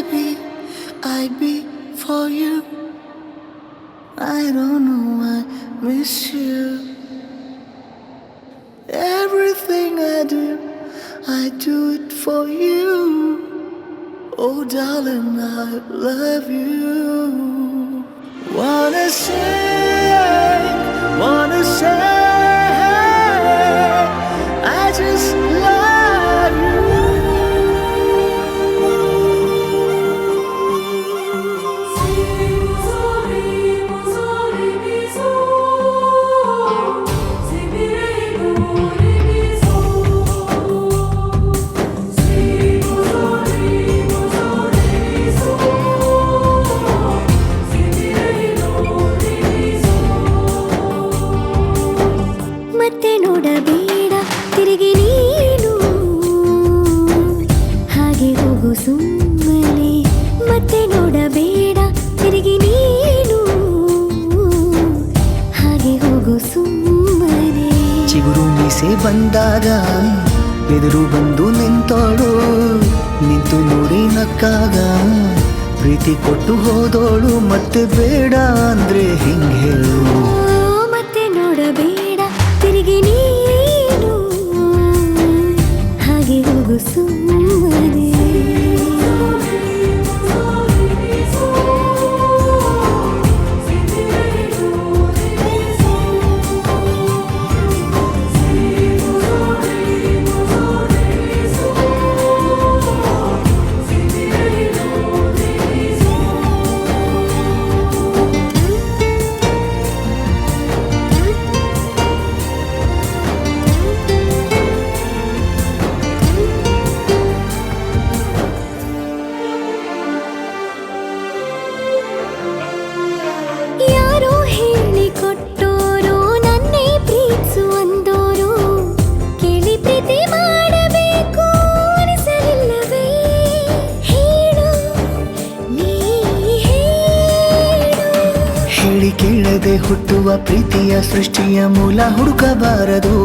I'd be for you. I don't know, I miss you. Everything I do it for you. Oh, darling, I love you. Wanna say, I just love you. ಮತ್ತೆ ನೋಡಬೇಡ ತಿರುಗಿ ನೀನು ಹಾಗೆ ಹೋಗು ಸುಮ್ಮನೆ ಮತ್ತೆ ನೋಡಬೇಡ ತಿರುಗಿ ನೀನು ಹಾಗೆ ಹೋಗು ಸುಮ್ಮನೆ ಚಿಗುರು ಮೀಸೆ ಬಂದಾಗ ಎದುರು ಬಂದು ನಿಂತೋಳು ನಿಂತು ನೋಡಿ ನಕ್ಕಾಗ ಪ್ರೀತಿ ಕೊಟ್ಟು ಹೋದೋಳು ಮತ್ತೆ ಬೇಡ ಅಂದ್ರೆ ಹಿಂಗೆ ಹೇಳು ಮತ್ತೆ ನೋಡಬೇಡ ತಿರುಗಿ ನೀನು ಹಾಗೆ ಹೋಗು ಸುಮ್ಮನೆ ಯಾರೋ ಹೇಳಿಕೊಟ್ಟೋರು ನನ್ನೇ ಪ್ರೀತಿಸು ಅಂದೋರು ಕೇಳಿ ಪ್ರೀತಿ ಮಾಡಬೇಕು ಅನಿಸಲಿಲ್ಲವೇ ಹೇಳು ನೀ ಹೇಳು ಹೇಳಿ ಕೇಳದೆ ಹುಟ್ಟುವ ಪ್ರೀತಿಯ ಸೃಷ್ಟಿಯ ಮೂಲ ಹುಡುಕಬಾರದು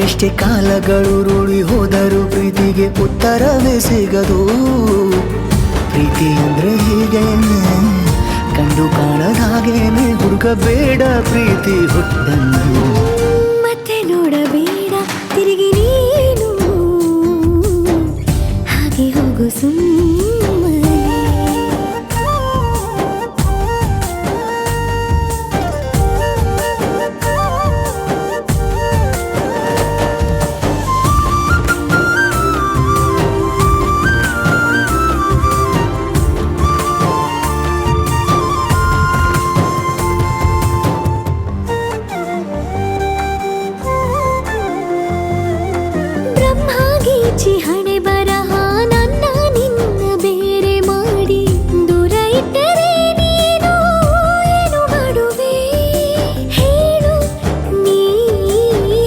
ಎಷ್ಟೇ ಕಾಲಗಳು ರೂಢಿ ಹೋದರೂ ಪ್ರೀತಿಗೆ ಉತ್ತರವೇ ಸಿಗದು ಪ್ರೀತಿ ಅಂದ್ರೆ ಹೀಗೇನೆ ಕಂಡು ಕಾಣದ ಹಾಗೇನೆ ಹುಡುಕಬೇಡ ಪ್ರೀತಿ ಹುಟ್ಟನ್ನು ಮತ್ತೆ ನೋಡಬೇಡ ತಿರುಗಿ ನೀನು ಹಾಗೆ ಹೋಗು ಸುಮ್ಮನೆ ಬ್ರಹ್ಮಗೀಚಿ ಹಣೆ ಬರಹ ನನ್ನ ನಿನ್ನ ಬೇರೆ ಮಾಡಿ ದೂರ ಇಟ್ಟರೆ ನೀನು ಏನು ಮಾಡುವೆ ಹೇಳು ನೀ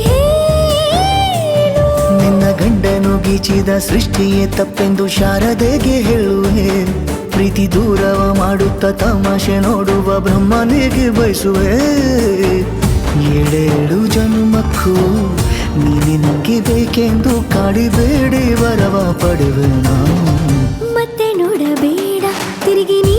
ಹೇಳು ನಿನ್ನ ಗಂಡನು ಗೀಚಿದ ಸೃಷ್ಟಿಯೇ ತಪ್ಪೆಂದು ಶಾರದೆಗೆ ಹೇಳುವೆ ಪ್ರೀತಿ ದೂರವ ಮಾಡುತ್ತ ತಮಾಷೆ ನೋಡುವ ಬ್ರಹ್ಮನಿಗೆ ಬಯಸುವೆ ಏಳೇಳು ಜನ್ಮಕ್ಕೂ ನೀನಿನಗೆ ಬೇಕೆಂದು ಕಾಡಿಬೇಡಿ ವರವ ಪಡೆವೆ ನಾನು ಮತ್ತೆ ನೋಡಬೇಡ ತಿರುಗಿ ನೀ